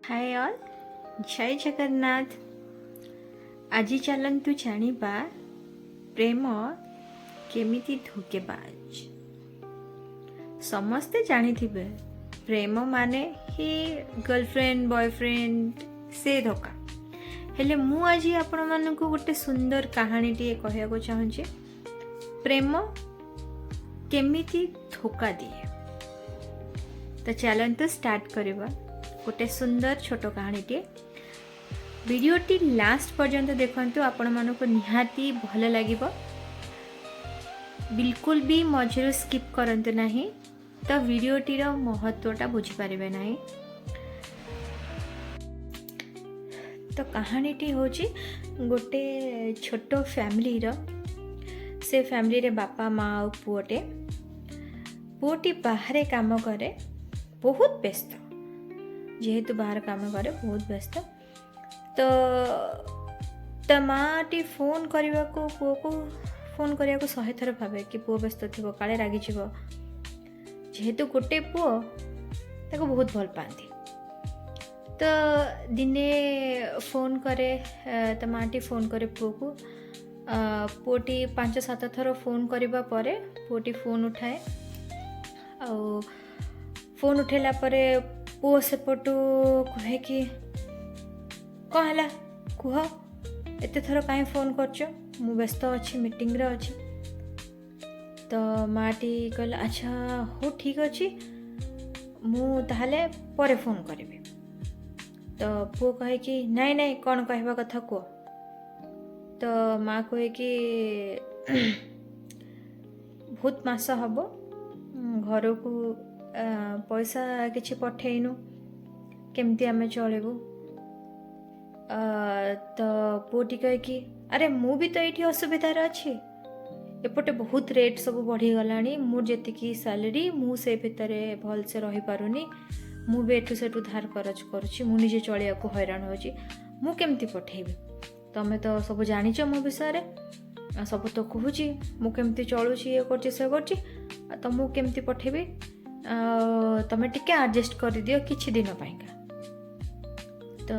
Hi all जय जगन्नाथ। आज चलतु जानिबा प्रेम केमिति धोकेबाज। समस्ते जानिथिबे प्रेम माने ही गर्लफ्रेंड बॉयफ्रेंड से धोका। हेले मु आज आपण मानकु गोटे सुंदर कहानी टी कहया को चाहूँचे प्रेम केमिति धोका दिए। तो चलतु स्टार्ट करबा गोटे सुंदर छोट कहानी टी। वीडियोटी लास्ट पर्यंत देखंतु आपण मानको निहाती भल लागिबो। बिल्कुल भी मझिरो स्किप करंतु नाही तो वीडियोटीर महत्वटा बुझी पारिबे नाही। तो कहानीटी होची गोटे छोट फैमिली रो। से फैमिली रे बापा माँ और पुओटे। पुओटी बाहर काम करे, बहुत व्यस्त जेहेतु बाहर काम करे बहुत व्यस्त। तो माँ टी फोन करने को पुओ को फोन करने को 100 थर भावे कि पुओ व्यस्त थी काले रागी जीव। जेहेतु गोटे पुओ ताको बहुत भल पाती। तो दिने फोन करे तो माँ टी फोन करे पुओ को। पुओटी 5-7 थर फोन करबा परे पुओटी फोन उठाए। और फोन उठेला परे पुओ सेपटू कहे कि कौन है कह एत थर कहीं फोन करछ मु व्यस्त अच्छी मीटिंग रे अच्छी। तो माटी कहला अच्छा हो ठीक अच्छी मु ताहले परे फोन करिबी। तो पुओ कहे कि नहीं नहीं कौन कहबा कथा कह। तो माँ कहे कि बहुत मास हब घर को पैसा किछि पठेइनु केमती आमे चलेबू। तो पुओटी कहे कि अरे मु भी तो ये असुविधार अच्छी एपटे बहुत रेट सब बढ़ी गलानी मोर जेतिकी सैलरी मु से भितरे भल से रही पारुनी। मु भी एठू सेठू धार खर्च करुछि मु निजे चलिया को हैरान होछि मु केमती पठेइबी। तमे तो सब जानिछ मो विषय रे सब तो कहूछि मु केमती चलुछि ये करछि से करछि तो मु केमती पठेबी। तमे टिके एडजस्ट कर दियो किछि दिन पाइका। तो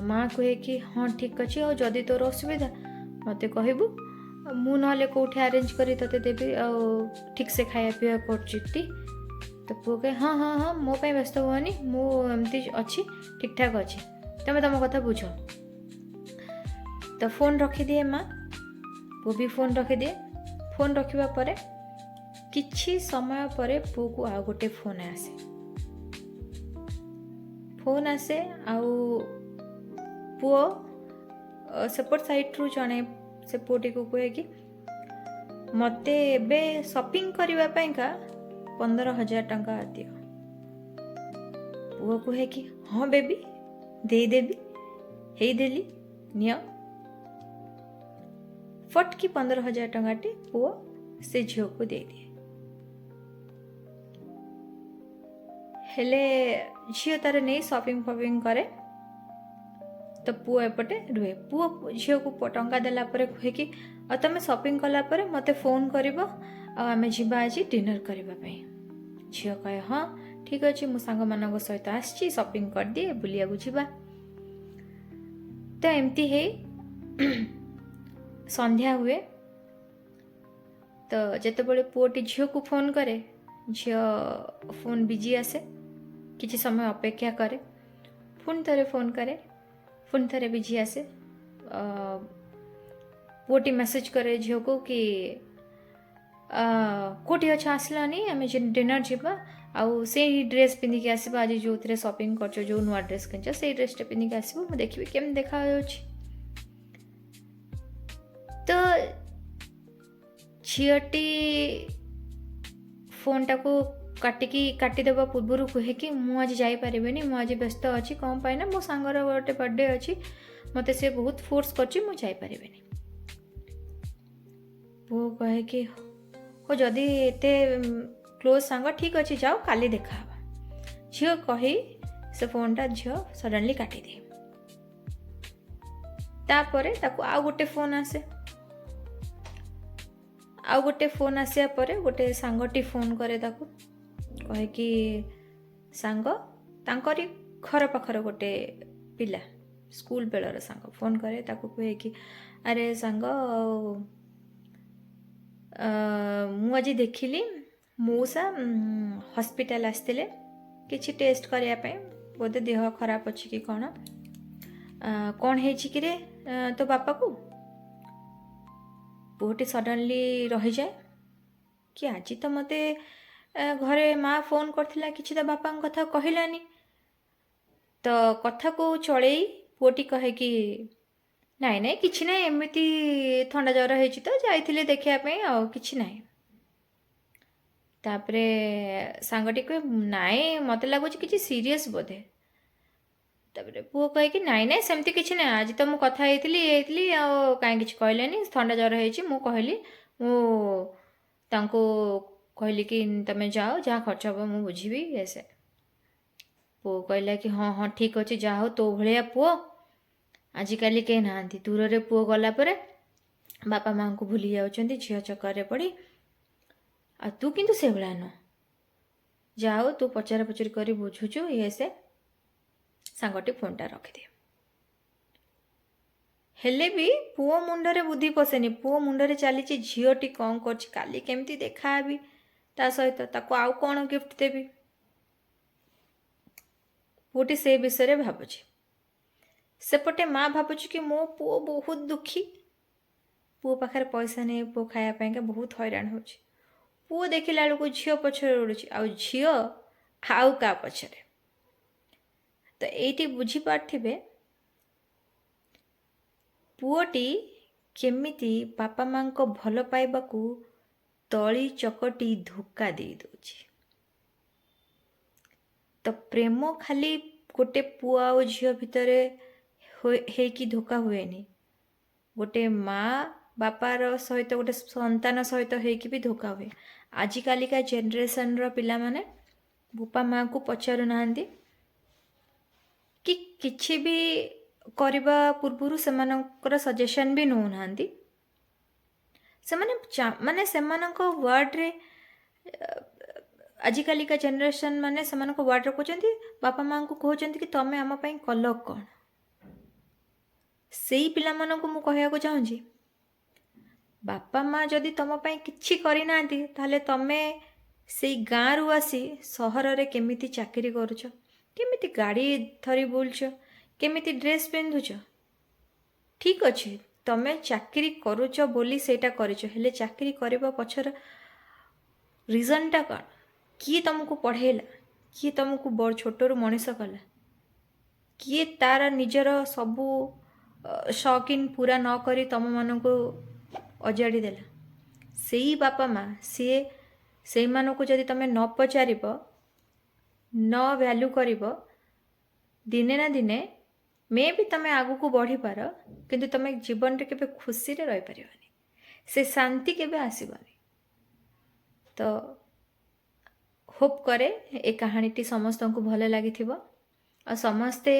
माँ कहे कि हाँ ठीक अच्छे और जदि तोर असुविधा मत कहबू मु ना कौटे अरेंज करी तते देवी ठीक से खाया पीवा करती। तो पुओ कहे हाँ हाँ हाँ मो पे व्यस्त हुआनी मु एमती अच्छी ठीक ठाक अच्छी तमें तुम कथा बुझ। तो फोन रखिदिए माँ पुओ भी फोन रखिदिए। फोन रखिबा परे किछि समय परे पुओ को आ गोटे फोन आसे आउ पुओ सेपट साइड रु जने से पुओटी को कहे कि मते एबे शॉपिंग करबा पाइका 15,000 टंका दियो। पुओ कहे कि हाँ बेबी दे देबी हेई देली नियो। फटकी 15,000 टंका टी पुओ से झियो को दे दिए। हेले झियो तार नहीं शॉपिंग फॉपिंग करे। तो पुओ एपटे रुहे। पुओ झियो को टंका देला परे कहे कि तमे शॉपिंग कला परे मते फोन करिवो आमे जिबा आज डिनर करबा पई। झियो कहे हाँ ठीक अछि मु सांग मानक सहित आछि शॉपिंग कर दिए बुलिया बुझिबा। तो एमती हे संध्या हुए। तो जेते बळे पुओटी झियो को फोन करे झियो फोन बिजी आसे किछि समय अपेक्षा करे पुणी थरे फोन करे पुणी थरे बिजी आसे। पुओटी मेसेज करे झियो को कि कोठी अच्छा आसलानी आमे डिनर जीवा आउ से ड्रेस पिंधि के आसीबा आज जो थरे शॉपिंग करछो जो नुआ ड्रेस किनछो से ड्रेस टे पिंधि के आसीबो मु देखिबी केम देखा होछि। तो झियोटी फोन टाको काटिदेवा पूर्वर कहे कि मु आज जापरिनी मु आज व्यस्त अच्छी कौन पाई ना मो सांगर गोटे बर्थडे अच्छी मते से बहुत फोर्स करछि मु जापरिनी। पुओ कहे कि हो जदि एते क्लोज सांग ठीक अच्छे जाओ काली देखा। झियो कही से फोनटा झियो सडनली काटी दिए। तापरे ताको आ गोटे फोन आसे। आ गोटे फोन आसिया परे गोटे सांगटी फोन करे ताको कहे कि सांग तांकरी ଘର ପାଖର ଗୋଟେ ପିଲା ସ୍କୁଲ ବେଳର ସାଙ୍ଗ ଫୋନ୍ କରେ, ତାକୁ କୁହେ କି ଆରେ ସାଙ୍ଗ ମୁଁ ଆଜି ଦେଖିଲି ମଉସା ହସ୍ପିଟାଲ ଆସିଥିଲେ କିଛି ଟେଷ୍ଟ କରିବା ପାଇଁ, ବୋଧେ ଦେହ ଖରାପ ଅଛି କି କ'ଣ, କ'ଣ ହେଇଛି କିରେ ତୋ ବାପାକୁ? ପୁଅଟି ସଡନ୍ଲି ରହିଯାଏ କି ଆଜି ତ ମୋତେ ଘରେ ମା ଫୋନ୍ କରିଥିଲା, କିଛି ତ ବାପାଙ୍କ କଥା କହିଲାନି। ତ କଥାକୁ ଚଳେଇ ପୁଅଟି କହେ କି ନାଇଁ ନାଇଁ କିଛି ନାହିଁ, ଏମିତି ଥଣ୍ଡା ଜ୍ୱର ହେଇଛି ତ ଯାଇଥିଲି ଦେଖିବା ପାଇଁ, ଆଉ କିଛି ନାହିଁ। ତାପରେ ସାଙ୍ଗଟି କହେ ନାଇଁ ମୋତେ ଲାଗୁଛି କିଛି ସିରିୟସ୍ ବୋଧେ। ତାପରେ ପୁଅ କହେ କି ନାଇଁ ନାଇଁ ସେମିତି କିଛି ନାହିଁ, ଆଜି ତ ମୁଁ କଥା ହେଇଥିଲି ଆଉ କାହିଁ କିଛି କହିଲେନି, ଥଣ୍ଡା ଜ୍ୱର ହେଇଛି। ମୁଁ କହିଲି, ମୁଁ ତାଙ୍କୁ କହିଲି କି ତମେ ଯାଅ, ଯାହା ଖର୍ଚ୍ଚ ହେବ ମୁଁ ବୁଝିବି ସେ। ପୁଅ କହିଲା କି ହଁ ହଁ ଠିକ୍ ଅଛି, ଯାହା ହଉ ତୋ ଭଳିଆ ପୁଅ ଆଜିକାଲି କେହି ନାହାନ୍ତି। ଦୂରରେ ପୁଅ ଗଲା ପରେ ବାପା ମାଆଙ୍କୁ ଭୁଲି ଯାଉଛନ୍ତି ଝିଅ ଚକ୍କରରେ ପଡ଼ି, ଆଉ ତୁ କିନ୍ତୁ ସେଭଳିଆ ନୁହଁ, ଯାହା ହଉ ତୁ ପଚରା ପଚରି କରି ବୁଝୁଛୁ ସେ। ସାଙ୍ଗଟି ଫୋନ୍ଟା ରଖିଦିଏ। ହେଲେ ବି ପୁଅ ମୁଣ୍ଡରେ ବୁଦ୍ଧି ପଶେନି, ପୁଅ ମୁଣ୍ଡରେ ଚାଲିଛି ଝିଅଟି କ'ଣ କରୁଛି, କାଲି କେମିତି ଦେଖାହେବି ତା ସହିତ, ତାକୁ ଆଉ କ'ଣ ଗିଫ୍ଟ ଦେବି। ପୁଅଟି ସେ ବିଷୟରେ ଭାବୁଛି। ସେପଟେ ମା ଭାବୁଛି କି ମୋ ପୁଅ ବହୁତ ଦୁଃଖୀ, ପୁଅ ପାଖରେ ପଇସା ନେଇ ପୁଅ ଖାଇବା ପାଇଁକା ବହୁତ ହଇରାଣ ହେଉଛି। ପୁଅ ଦେଖିଲା ବେଳକୁ ଝିଅ ପଛରେ ଉଡ଼ୁଛି, ଆଉ ଝିଅ ଆଉ କାହା ପଛରେ। ତ ଏଇଠି ବୁଝିପାରୁଥିବେ ପୁଅଟି କେମିତି ବାପା ମାଆଙ୍କ ଭଲ ପାଇବାକୁ ତଳି ଚକଟି ଧୋକା ଦେଇ ଦେଉଛି। ତ ପ୍ରେମ ଖାଲି ଗୋଟେ ପୁଅ ଆଉ ଝିଅ ଭିତରେ ହେଇକି ଧୋକା ହୁଏନି, ଗୋଟେ ମା ବାପାର ସହିତ ଗୋଟେ ସନ୍ତାନ ସହିତ ହେଇକି ବି ଧୋକା ହୁଏ। ଆଜିକାଲିକା ଜେନେରେସନର ପିଲାମାନେ ବାପା ମାଆଙ୍କୁ ପଚାରୁନାହାନ୍ତି କି କିଛି ବି କରିବା ପୂର୍ବରୁ ସେମାନଙ୍କର ସଜେସନ୍ ବି ନେଉନାହାନ୍ତି। ସେମାନେ ସେମାନଙ୍କ ୱାର୍ଡ଼ରେ ଆଜିକାଲିକା ଜେନେରେସନ୍ ମାନେ ସେମାନଙ୍କ ୱାର୍ଡ଼ରେ କହୁଛନ୍ତି, ବାପା ମାଆଙ୍କୁ କହୁଛନ୍ତି କି ତମେ ଆମ ପାଇଁ କଲ କ'ଣ। ସେଇ ପିଲାମାନଙ୍କୁ ମୁଁ କହିବାକୁ ଚାହୁଁଛି, ବାପା ମା ଯଦି ତମ ପାଇଁ କିଛି କରିନାହାନ୍ତି, ତାହେଲେ ତମେ ସେଇ ଗାଁରୁ ଆସି ସହରରେ କେମିତି ଚାକିରି କରୁଛ, କେମିତି ଗାଡ଼ି ଧରି ବୁଲୁଛ, କେମିତି ଡ୍ରେସ୍ ପିନ୍ଧୁଛ। ଠିକ୍ ଅଛି, ତମେ ଚାକିରି କରୁଛ ବୋଲି ସେଇଟା କରିଛ, ହେଲେ ଚାକିରି କରିବା ପଛର ରିଜନ୍ଟା କ'ଣ? କିଏ ତମକୁ ପଢ଼େଇଲା? କିଏ ତମକୁ ଛୋଟରୁ ମଣିଷ କଲା? କିଏ ତାର ନିଜର ସବୁ ସୌକିନ ପୁରା ନ କରି ତମମାନଙ୍କୁ ଅଜାଡ଼ି ଦେଲା? ସେଇ ବାପା ମା, ସେଇମାନଙ୍କୁ ଯଦି ତମେ ନ ପଚାରିବ, ନ ଭ୍ୟାଲ୍ୟୁ କରିବ, ଦିନେ ନା ଦିନେ ମେ ବି ତମେ ଆଗକୁ ବଢ଼ିପାର, କିନ୍ତୁ ତମେ ଜୀବନରେ କେବେ ଖୁସିରେ ରହିପାରିବନି, ସେ ଶାନ୍ତି କେବେ ଆସିବନି। ତ ହୋପ୍ କରେ ଏ କାହାଣୀଟି ସମସ୍ତଙ୍କୁ ଭଲ ଲାଗିଥିବ, ଆଉ ସମସ୍ତେ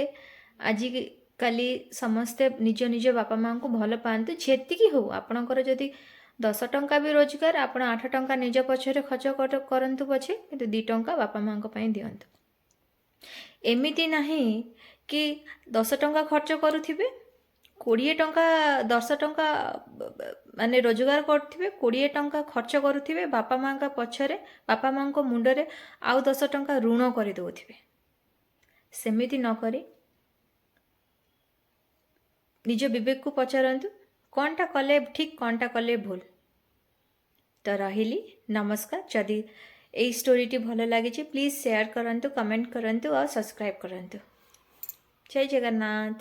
ଆଜିକାଲି ସମସ୍ତେ ନିଜ ନିଜ ବାପା ମାଆଙ୍କୁ ଭଲ ପାଆନ୍ତୁ। ଯେତିକି ହଉ, ଆପଣଙ୍କର ଯଦି 10 ଟଙ୍କା ବି ରୋଜଗାର, ଆପଣ 8 ଟଙ୍କା ନିଜ ପଛରେ ଖର୍ଚ୍ଚ କରନ୍ତୁ ପଛେ, କିନ୍ତୁ 2 ଟଙ୍କା ବାପା ମାଆଙ୍କ ପାଇଁ ଦିଅନ୍ତୁ। ଏମିତି ନାହିଁ କି 10 ଟଙ୍କା ଖର୍ଚ୍ଚ କରୁଥିବେ, 20 ଟଙ୍କା 10 ଟଙ୍କା ମାନେ ରୋଜଗାର କରୁଥିବେ, 20 ଟଙ୍କା ଖର୍ଚ୍ଚ କରୁଥିବେ ବାପା ମାଆଙ୍କ ପଛରେ, ବାପା ମାଆଙ୍କ ମୁଣ୍ଡରେ ଆଉ 10 ଟଙ୍କା ଋଣ କରିଦେଉଥିବେ। ସେମିତି ନ କରି ନିଜ ବିବେକକୁ ପଚାରନ୍ତୁ, କ'ଣଟା କଲେ ଠିକ୍, କ'ଣଟା କଲେ ଭୁଲ। ତ ରହିଲି, ନମସ୍କାର। ଯଦି এই ଷ୍ଟୋରିଟି ଭଲ ଲାଗିଛି ପ୍ଲିଜ୍ ସେୟାର କରନ୍ତୁ, କମେଣ୍ଟ କରନ୍ତୁ ଆଉ ସବସ୍କ୍ରାଇବ୍ କରନ୍ତୁ। ଜୟ ଜଗନ୍ନାଥ।